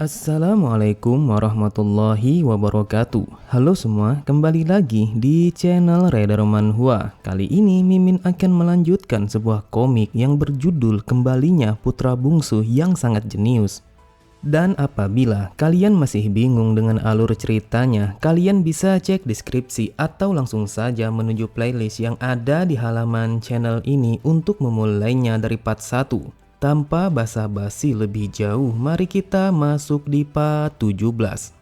Assalamualaikum warahmatullahi wabarakatuh. Halo semua, kembali lagi di channel Raider Manhwa. Kali ini Mimin akan melanjutkan sebuah komik yang berjudul Kembalinya Putra Bungsu yang sangat jenius. Dan apabila kalian masih bingung dengan alur ceritanya, kalian bisa cek deskripsi atau langsung saja menuju playlist yang ada di halaman channel ini untuk memulainya dari part 1. Tanpa basa-basi lebih jauh, mari kita masuk di part 17.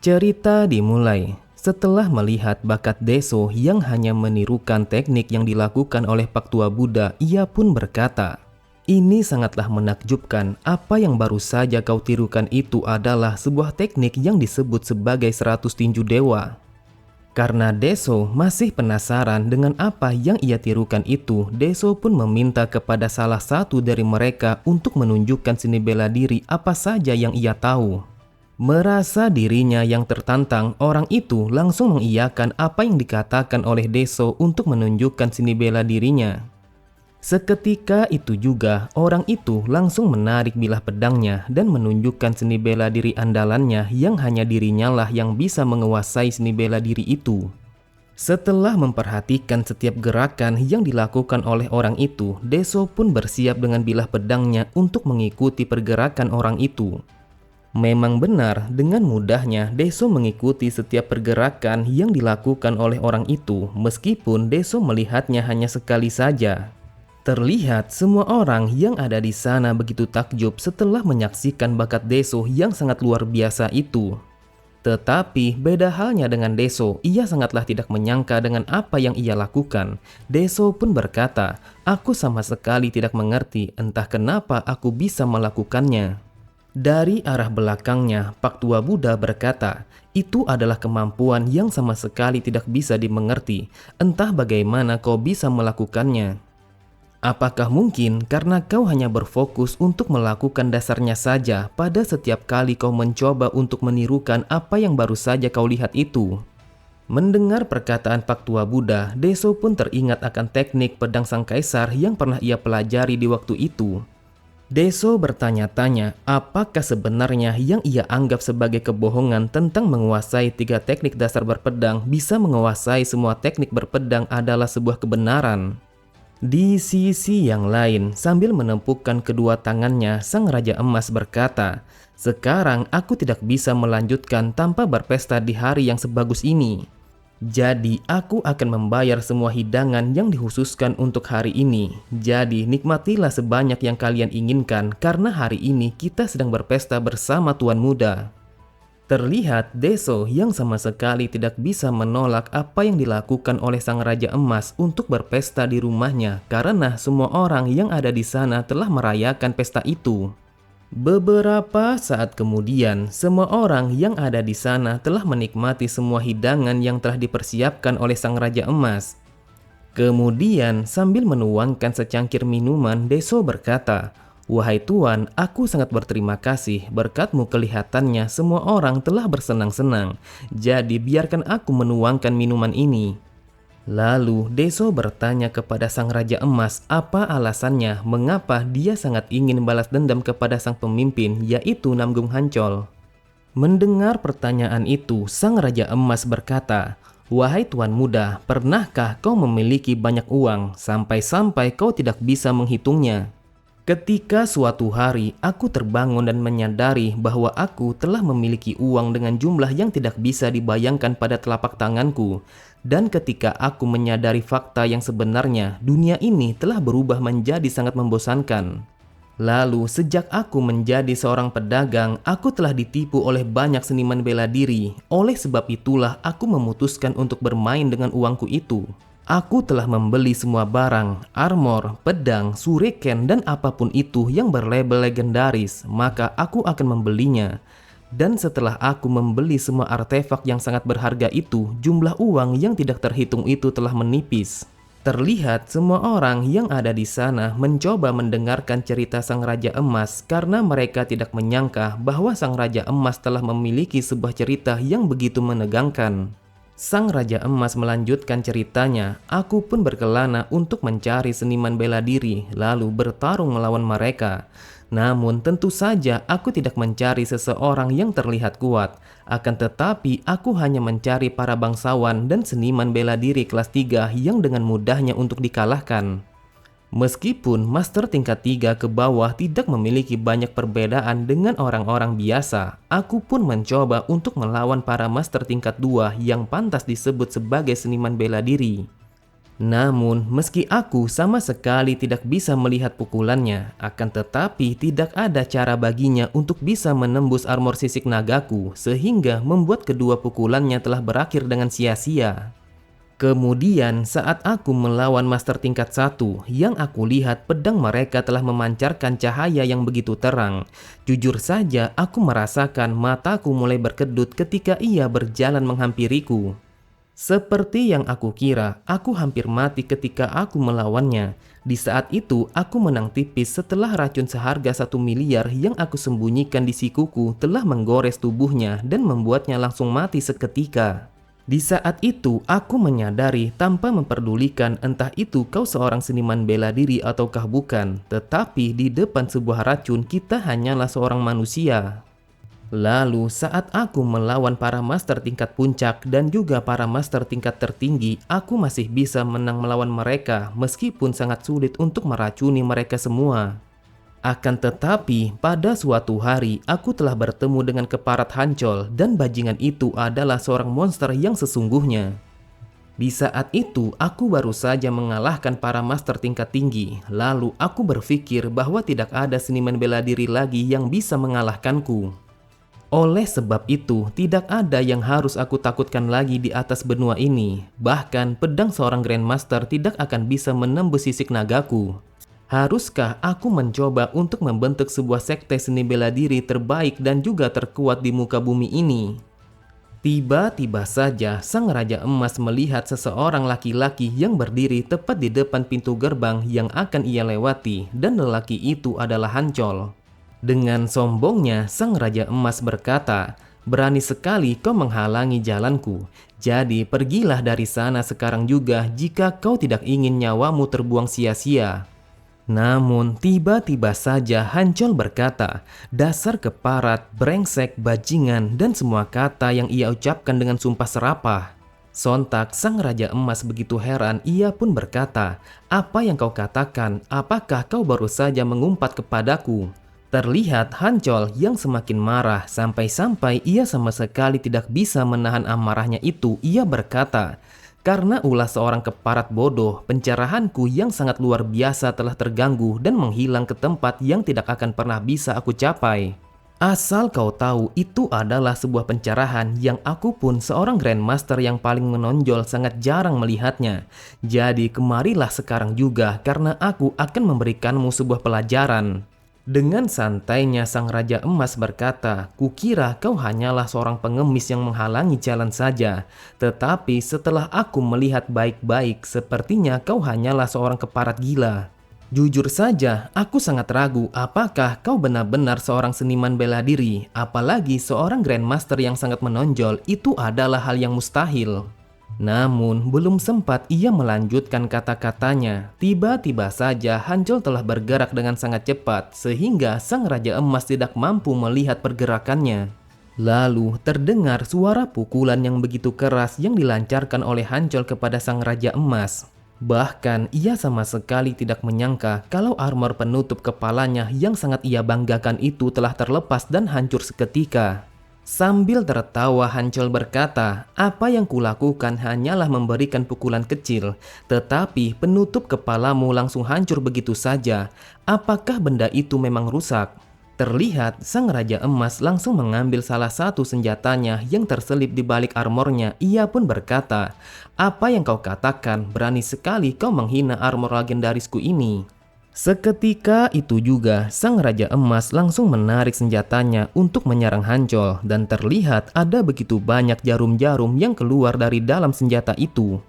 Cerita dimulai setelah melihat bakat Deso yang hanya menirukan teknik yang dilakukan oleh Pak Tua Buddha. Ia pun berkata, "Ini sangatlah menakjubkan. Apa yang baru saja kau tirukan itu adalah sebuah teknik yang disebut sebagai 100 tinju dewa." Karena Deso masih penasaran dengan apa yang ia tirukan itu, Deso pun meminta kepada salah satu dari mereka untuk menunjukkan seni bela diri apa saja yang ia tahu. Merasa dirinya yang tertantang, orang itu langsung mengiyakan apa yang dikatakan oleh Deso untuk menunjukkan seni bela dirinya. Seketika itu juga, orang itu langsung menarik bilah pedangnya dan menunjukkan seni bela diri andalannya yang hanya dirinya lah yang bisa menguasai seni bela diri itu. Setelah memperhatikan setiap gerakan yang dilakukan oleh orang itu, Deso pun bersiap dengan bilah pedangnya untuk mengikuti pergerakan orang itu. Memang benar, dengan mudahnya Deso mengikuti setiap pergerakan yang dilakukan oleh orang itu, meskipun Deso melihatnya hanya sekali saja. Terlihat semua orang yang ada di sana begitu takjub setelah menyaksikan bakat Deso yang sangat luar biasa itu. Tetapi beda halnya dengan Deso, ia sangatlah tidak menyangka dengan apa yang ia lakukan. Deso pun berkata, "Aku sama sekali tidak mengerti entah kenapa aku bisa melakukannya." Dari arah belakangnya, Pak Tua Buddha berkata, "Itu adalah kemampuan yang sama sekali tidak bisa dimengerti. Entah bagaimana kau bisa melakukannya. Apakah mungkin karena kau hanya berfokus untuk melakukan dasarnya saja pada setiap kali kau mencoba untuk menirukan apa yang baru saja kau lihat itu?" Mendengar perkataan Pak Tua Buddha, Deso pun teringat akan teknik pedang sang kaisar yang pernah ia pelajari di waktu itu. Deso bertanya-tanya apakah sebenarnya yang ia anggap sebagai kebohongan tentang menguasai 3 teknik dasar berpedang bisa menguasai semua teknik berpedang adalah sebuah kebenaran. Di sisi yang lain, sambil menempukkan kedua tangannya, Sang Raja Emas berkata, "Sekarang aku tidak bisa melanjutkan tanpa berpesta di hari yang sebagus ini. Jadi aku akan membayar semua hidangan yang dikhususkan untuk hari ini. Jadi nikmatilah sebanyak yang kalian inginkan karena hari ini kita sedang berpesta bersama Tuan Muda." Terlihat Deso yang sama sekali tidak bisa menolak apa yang dilakukan oleh Sang Raja Emas untuk berpesta di rumahnya karena semua orang yang ada di sana telah merayakan pesta itu. Beberapa saat kemudian, semua orang yang ada di sana telah menikmati semua hidangan yang telah dipersiapkan oleh Sang Raja Emas. Kemudian sambil menuangkan secangkir minuman, Deso berkata, "Wahai Tuan, aku sangat berterima kasih. Berkatmu kelihatannya semua orang telah bersenang-senang. Jadi biarkan aku menuangkan minuman ini." Lalu Deso bertanya kepada Sang Raja Emas apa alasannya mengapa dia sangat ingin balas dendam kepada sang pemimpin, yaitu Namgung Hancol. Mendengar pertanyaan itu, Sang Raja Emas berkata, "Wahai Tuan Muda, pernahkah kau memiliki banyak uang sampai-sampai kau tidak bisa menghitungnya? Ketika suatu hari aku terbangun dan menyadari bahwa aku telah memiliki uang dengan jumlah yang tidak bisa dibayangkan pada telapak tanganku. Dan ketika aku menyadari fakta yang sebenarnya, dunia ini telah berubah menjadi sangat membosankan. Lalu sejak aku menjadi seorang pedagang, aku telah ditipu oleh banyak seniman bela diri. Oleh sebab itulah aku memutuskan untuk bermain dengan uangku itu. Aku telah membeli semua barang, armor, pedang, shuriken, dan apapun itu yang berlabel legendaris, maka aku akan membelinya. Dan setelah aku membeli semua artefak yang sangat berharga itu, jumlah uang yang tidak terhitung itu telah menipis." Terlihat semua orang yang ada di sana mencoba mendengarkan cerita Sang Raja Emas karena mereka tidak menyangka bahwa Sang Raja Emas telah memiliki sebuah cerita yang begitu menegangkan. Sang Raja Emas melanjutkan ceritanya, aku pun berkelana untuk mencari seniman bela diri lalu bertarung melawan mereka. Namun tentu saja aku tidak mencari seseorang yang terlihat kuat. Akan tetapi aku hanya mencari para bangsawan dan seniman bela diri kelas 3 yang dengan mudahnya untuk dikalahkan. Meskipun master tingkat 3 ke bawah tidak memiliki banyak perbedaan dengan orang-orang biasa, aku pun mencoba untuk melawan para master tingkat 2 yang pantas disebut sebagai seniman bela diri. Namun, meski aku sama sekali tidak bisa melihat pukulannya, akan tetapi tidak ada cara baginya untuk bisa menembus armor sisik nagaku, sehingga membuat kedua pukulannya telah berakhir dengan sia-sia. Kemudian saat aku melawan master tingkat 1, yang aku lihat pedang mereka telah memancarkan cahaya yang begitu terang. Jujur saja aku merasakan mataku mulai berkedut ketika ia berjalan menghampiriku. Seperti yang aku kira, aku hampir mati ketika aku melawannya. Di saat itu aku menang tipis setelah racun seharga 1 miliar yang aku sembunyikan di sikuku telah menggores tubuhnya dan membuatnya langsung mati seketika. Di saat itu, aku menyadari tanpa memperdulikan entah itu kau seorang seniman bela diri ataukah bukan, tetapi di depan sebuah racun kita hanyalah seorang manusia. Lalu saat aku melawan para master tingkat puncak dan juga para master tingkat tertinggi, aku masih bisa menang melawan mereka meskipun sangat sulit untuk meracuni mereka semua. Akan tetapi, pada suatu hari aku telah bertemu dengan keparat Hancol dan bajingan itu adalah seorang monster yang sesungguhnya. Di saat itu, aku baru saja mengalahkan para master tingkat tinggi. Lalu aku berpikir bahwa tidak ada seniman bela diri lagi yang bisa mengalahkanku. Oleh sebab itu, tidak ada yang harus aku takutkan lagi di atas benua ini. Bahkan pedang seorang Grandmaster tidak akan bisa menembus sisik nagaku. Haruskah aku mencoba untuk membentuk sebuah sekte seni bela diri terbaik dan juga terkuat di muka bumi ini? Tiba-tiba saja Sang Raja Emas melihat seseorang laki-laki yang berdiri tepat di depan pintu gerbang yang akan ia lewati, dan lelaki itu adalah Hancol. Dengan sombongnya Sang Raja Emas berkata, "Berani sekali kau menghalangi jalanku. Jadi pergilah dari sana sekarang juga jika kau tidak ingin nyawamu terbuang sia-sia." Namun tiba-tiba saja Hancol berkata, "Dasar keparat, brengsek, bajingan, dan semua kata yang ia ucapkan dengan sumpah serapah." Sontak Sang Raja Emas begitu heran, ia pun berkata, "Apa yang kau katakan? Apakah kau baru saja mengumpat kepadaku?" Terlihat Hancol yang semakin marah sampai-sampai ia sama sekali tidak bisa menahan amarahnya itu. Ia berkata, "Karena ulah seorang keparat bodoh, pencerahanku yang sangat luar biasa telah terganggu dan menghilang ke tempat yang tidak akan pernah bisa aku capai. Asal kau tahu, itu adalah sebuah pencerahan yang aku pun seorang Grandmaster yang paling menonjol sangat jarang melihatnya. Jadi kemarilah sekarang juga karena aku akan memberikanmu sebuah pelajaran." Dengan santainya Sang Raja Emas berkata, "Kukira kau hanyalah seorang pengemis yang menghalangi jalan saja. Tetapi setelah aku melihat baik-baik, sepertinya kau hanyalah seorang keparat gila. Jujur saja, aku sangat ragu apakah kau benar-benar seorang seniman bela diri. Apalagi seorang Grandmaster yang sangat menonjol, itu adalah hal yang mustahil." Namun belum sempat ia melanjutkan kata-katanya, tiba-tiba saja Hancol telah bergerak dengan sangat cepat sehingga Sang Raja Emas tidak mampu melihat pergerakannya. Lalu terdengar suara pukulan yang begitu keras yang dilancarkan oleh Hancol kepada Sang Raja Emas. Bahkan ia sama sekali tidak menyangka kalau armor penutup kepalanya yang sangat ia banggakan itu telah terlepas dan hancur seketika. Sambil tertawa Hancol berkata, "Apa yang kulakukan hanyalah memberikan pukulan kecil, tetapi penutup kepalamu langsung hancur begitu saja. Apakah benda itu memang rusak?" Terlihat Sang Raja Emas langsung mengambil salah satu senjatanya yang terselip di balik armornya. Ia pun berkata, "Apa yang kau katakan? Berani sekali kau menghina armor legendarisku ini." Seketika itu juga Sang Raja Emas langsung menarik senjatanya untuk menyerang Hancol, dan terlihat ada begitu banyak jarum-jarum yang keluar dari dalam senjata itu.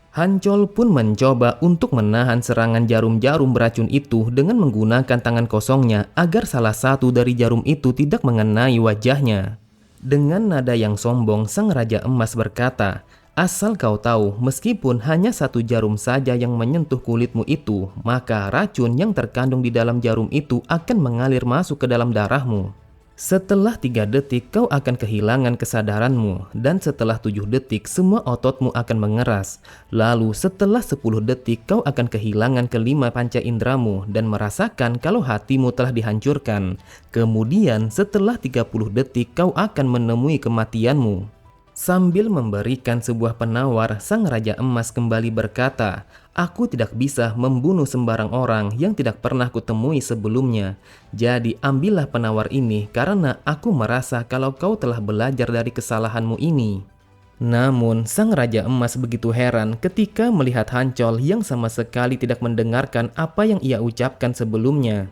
Hancol pun mencoba untuk menahan serangan jarum-jarum beracun itu dengan menggunakan tangan kosongnya agar salah satu dari jarum itu tidak mengenai wajahnya. Dengan nada yang sombong Sang Raja Emas berkata, Asal kau tahu, meskipun hanya satu jarum saja yang menyentuh kulitmu itu, maka racun yang terkandung di dalam jarum itu akan mengalir masuk ke dalam darahmu. Setelah 3 detik kau akan kehilangan kesadaranmu, dan setelah 7 detik semua ototmu akan mengeras. Lalu setelah 10 detik kau akan kehilangan kelima panca indramu dan merasakan kalau hatimu telah dihancurkan. Kemudian setelah 30 detik kau akan menemui kematianmu. Sambil memberikan sebuah penawar, Sang Raja Emas kembali berkata, "Aku tidak bisa membunuh sembarang orang yang tidak pernah kutemui sebelumnya. Jadi ambillah penawar ini karena aku merasa kalau kau telah belajar dari kesalahanmu ini." Namun Sang Raja Emas begitu heran ketika melihat Hancol yang sama sekali tidak mendengarkan apa yang ia ucapkan sebelumnya.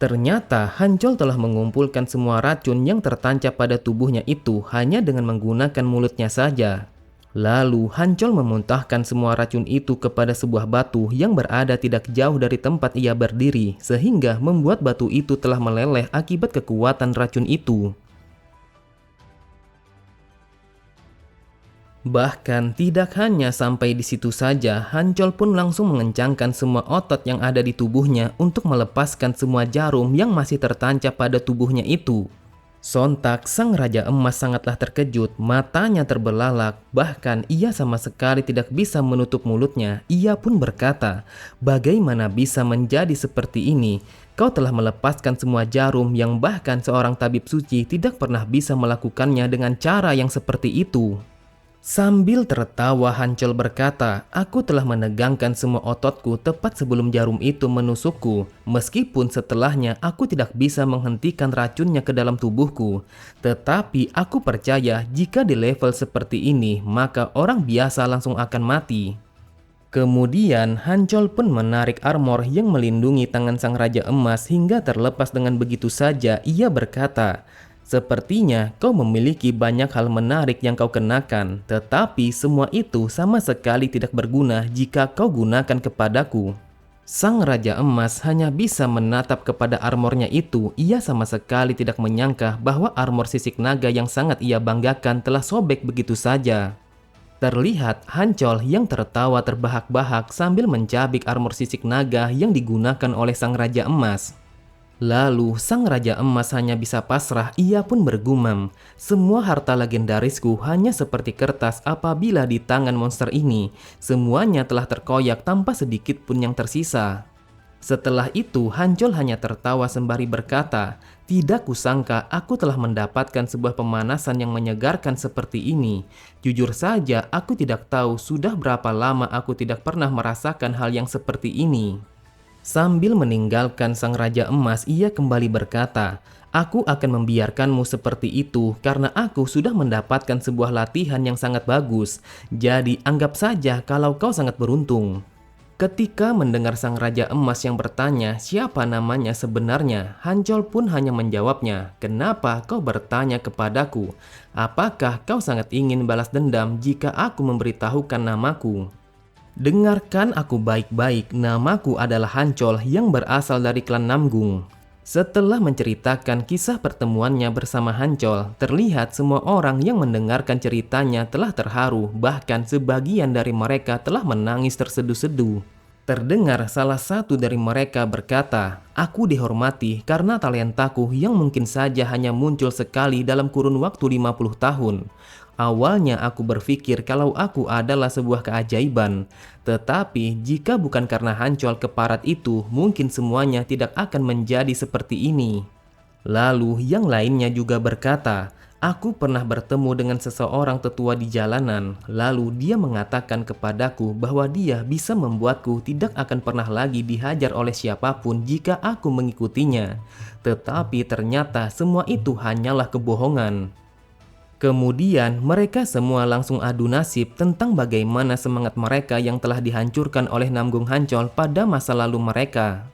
Ternyata Hancol telah mengumpulkan semua racun yang tertancap pada tubuhnya itu hanya dengan menggunakan mulutnya saja. Lalu Hancol memuntahkan semua racun itu kepada sebuah batu yang berada tidak jauh dari tempat ia berdiri, sehingga membuat batu itu telah meleleh akibat kekuatan racun itu. Bahkan tidak hanya sampai di situ saja, Hancol pun langsung mengencangkan semua otot yang ada di tubuhnya untuk melepaskan semua jarum yang masih tertancap pada tubuhnya itu. Sontak Sang Raja Emas sangatlah terkejut, matanya terbelalak, bahkan ia sama sekali tidak bisa menutup mulutnya. Ia pun berkata, "Bagaimana bisa menjadi seperti ini? Kau telah melepaskan semua jarum yang bahkan seorang tabib suci tidak pernah bisa melakukannya dengan cara yang seperti itu." Sambil tertawa Hancol berkata, "Aku telah menegangkan semua ototku tepat sebelum jarum itu menusukku. Meskipun setelahnya aku tidak bisa menghentikan racunnya ke dalam tubuhku. Tetapi aku percaya jika di level seperti ini, maka orang biasa langsung akan mati." Kemudian Hancol pun menarik armor yang melindungi tangan Sang Raja Emas hingga terlepas dengan begitu saja. Ia berkata, "Sepertinya kau memiliki banyak hal menarik yang kau kenakan, tetapi semua itu sama sekali tidak berguna jika kau gunakan kepadaku." Sang Raja Emas hanya bisa menatap kepada armornya itu. Ia sama sekali tidak menyangka bahwa armor sisik naga yang sangat ia banggakan telah sobek begitu saja. Terlihat Hancol yang tertawa terbahak-bahak sambil mencabik armor sisik naga yang digunakan oleh Sang Raja Emas. Lalu Sang Raja Emas hanya bisa pasrah. Ia pun bergumam, "Semua harta legendarisku hanya seperti kertas apabila di tangan monster ini. Semuanya telah terkoyak tanpa sedikit pun yang tersisa." Setelah itu Hancol hanya tertawa sembari berkata, "Tidak kusangka aku telah mendapatkan sebuah pemanasan yang menyegarkan seperti ini. Jujur saja aku tidak tahu sudah berapa lama aku tidak pernah merasakan hal yang seperti ini." Sambil meninggalkan Sang Raja Emas, ia kembali berkata, "Aku akan membiarkanmu seperti itu karena aku sudah mendapatkan sebuah latihan yang sangat bagus. Jadi anggap saja kalau kau sangat beruntung." Ketika mendengar Sang Raja Emas yang bertanya siapa namanya sebenarnya, Hancol pun hanya menjawabnya, "Kenapa kau bertanya kepadaku? Apakah kau sangat ingin balas dendam jika aku memberitahukan namaku? Dengarkan aku baik-baik, namaku adalah Hancol yang berasal dari klan Namgung." Setelah menceritakan kisah pertemuannya bersama Hancol, terlihat semua orang yang mendengarkan ceritanya telah terharu, bahkan sebagian dari mereka telah menangis terseduh-seduh. Terdengar salah satu dari mereka berkata, "Aku dihormati karena talentaku yang mungkin saja hanya muncul sekali dalam kurun waktu 50 tahun. Awalnya aku berpikir kalau aku adalah sebuah keajaiban, tetapi jika bukan karena Hancol keparat itu, mungkin semuanya tidak akan menjadi seperti ini." Lalu yang lainnya juga berkata, "Aku pernah bertemu dengan seseorang tetua di jalanan, lalu dia mengatakan kepadaku bahwa dia bisa membuatku tidak akan pernah lagi dihajar oleh siapapun jika aku mengikutinya. Tetapi ternyata semua itu hanyalah kebohongan." Kemudian mereka semua langsung adu nasib tentang bagaimana semangat mereka yang telah dihancurkan oleh Namgung Hancol pada masa lalu mereka.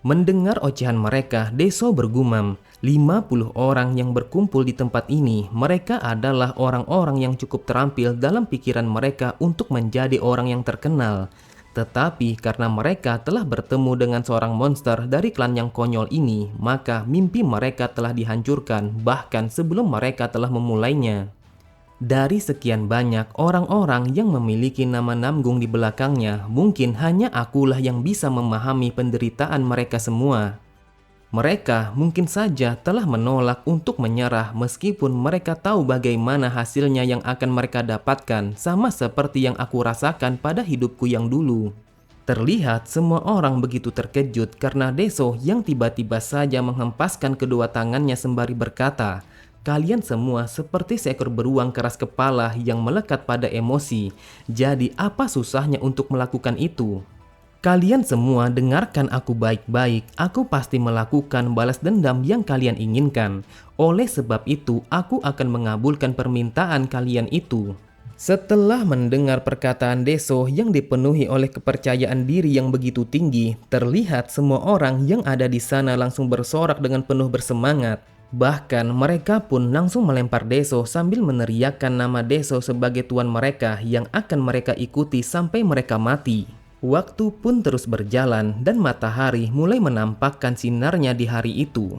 Mendengar ocehan mereka, Deso bergumam, 50 orang yang berkumpul di tempat ini, mereka adalah orang-orang yang cukup terampil dalam pikiran mereka untuk menjadi orang yang terkenal. Tetapi karena mereka telah bertemu dengan seorang monster dari klan yang konyol ini, maka mimpi mereka telah dihancurkan bahkan sebelum mereka telah memulainya. Dari sekian banyak orang-orang yang memiliki nama nanggung di belakangnya, mungkin hanya akulah yang bisa memahami penderitaan mereka semua. Mereka mungkin saja telah menolak untuk menyerah meskipun mereka tahu bagaimana hasilnya yang akan mereka dapatkan, sama seperti yang aku rasakan pada hidupku yang dulu. Terlihat semua orang begitu terkejut karena Deso yang tiba-tiba saja menghempaskan kedua tangannya sembari berkata, "Kalian semua seperti seekor beruang keras kepala yang melekat pada emosi. Jadi apa susahnya untuk melakukan itu? Kalian semua dengarkan aku baik-baik. Aku pasti melakukan balas dendam yang kalian inginkan. Oleh sebab itu, aku akan mengabulkan permintaan kalian itu." Setelah mendengar perkataan Deso yang dipenuhi oleh kepercayaan diri yang begitu tinggi, terlihat semua orang yang ada di sana langsung bersorak dengan penuh bersemangat. Bahkan mereka pun langsung melempar Deso sambil meneriakkan nama Deso sebagai tuan mereka yang akan mereka ikuti sampai mereka mati. Waktu pun terus berjalan dan matahari mulai menampakkan sinarnya di hari itu.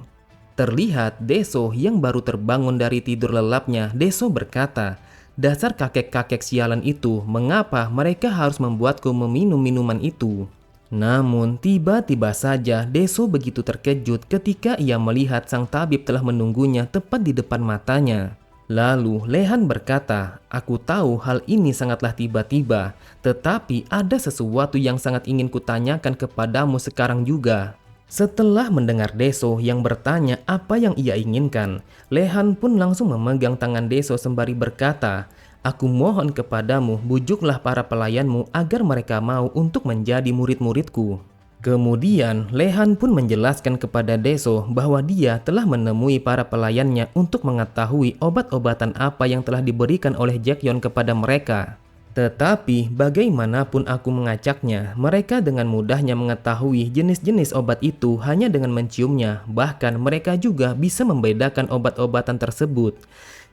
Terlihat Deso yang baru terbangun dari tidur lelapnya. Deso berkata, "Dasar kakek-kakek sialan itu, mengapa mereka harus membuatku meminum minuman itu?" Namun tiba-tiba saja Deso begitu terkejut ketika ia melihat sang tabib telah menunggunya tepat di depan matanya. Lalu Lehan berkata, "Aku tahu hal ini sangatlah tiba-tiba, tetapi ada sesuatu yang sangat ingin kutanyakan kepadamu sekarang juga." Setelah mendengar Deso yang bertanya apa yang ia inginkan, Lehan pun langsung memegang tangan Deso sembari berkata, "Aku mohon kepadamu, bujuklah para pelayanmu agar mereka mau untuk menjadi murid-muridku." Kemudian Lehan pun menjelaskan kepada Deso bahwa dia telah menemui para pelayannya untuk mengetahui obat-obatan apa yang telah diberikan oleh Jaekyeon kepada mereka. Tetapi bagaimanapun aku mengajaknya, mereka dengan mudahnya mengetahui jenis-jenis obat itu hanya dengan menciumnya. Bahkan mereka juga bisa membedakan obat-obatan tersebut.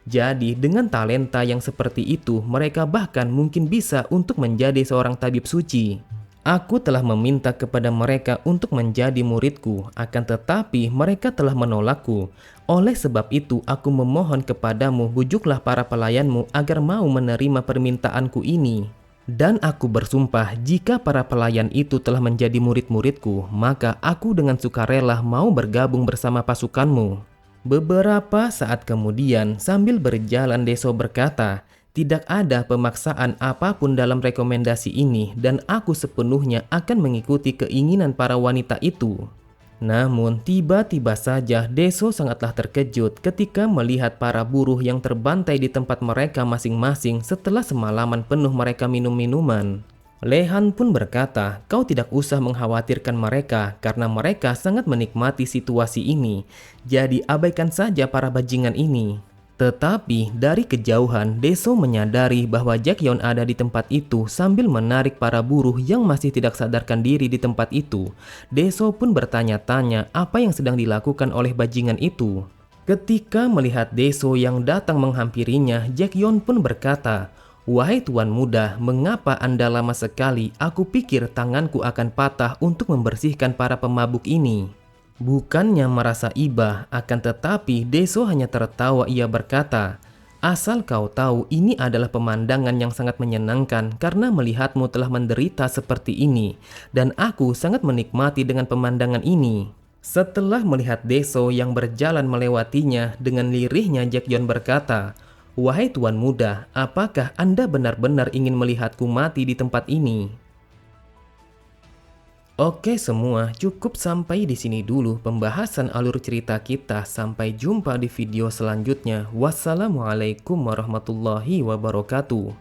Jadi dengan talenta yang seperti itu, mereka bahkan mungkin bisa untuk menjadi seorang tabib suci. Aku telah meminta kepada mereka untuk menjadi muridku, akan tetapi mereka telah menolakku. Oleh sebab itu, aku memohon kepadamu, bujuklah para pelayanmu agar mau menerima permintaanku ini. Dan aku bersumpah, jika para pelayan itu telah menjadi murid-muridku, maka aku dengan sukarela mau bergabung bersama pasukanmu. Beberapa saat kemudian, sambil berjalan Deso berkata, "Tidak ada pemaksaan apapun dalam rekomendasi ini dan aku sepenuhnya akan mengikuti keinginan para wanita itu." Namun tiba-tiba saja Deso sangatlah terkejut ketika melihat para buruh yang terbantai di tempat mereka masing-masing setelah semalaman penuh mereka minum minuman. Lehan pun berkata, "Kau tidak usah mengkhawatirkan mereka karena mereka sangat menikmati situasi ini. Jadi abaikan saja para bajingan ini." Tetapi dari kejauhan Deso menyadari bahwa Jaekyeon ada di tempat itu sambil menarik para buruh yang masih tidak sadarkan diri di tempat itu. Deso pun bertanya-tanya apa yang sedang dilakukan oleh bajingan itu. Ketika melihat Deso yang datang menghampirinya, Jaekyeon pun berkata, "Wahai tuan muda, mengapa Anda lama sekali? Aku pikir tanganku akan patah untuk membersihkan para pemabuk ini." Bukannya merasa iba, akan tetapi Deso hanya tertawa. Ia berkata, "Asal kau tahu, ini adalah pemandangan yang sangat menyenangkan karena melihatmu telah menderita seperti ini, dan aku sangat menikmati dengan pemandangan ini." Setelah melihat Deso yang berjalan melewatinya, dengan lirihnya Jaekyeon berkata, "Wahai tuan muda, apakah Anda benar-benar ingin melihatku mati di tempat ini?" Oke semua, cukup sampai di sini dulu pembahasan alur cerita kita. Sampai jumpa di video selanjutnya. Wassalamualaikum warahmatullahi wabarakatuh.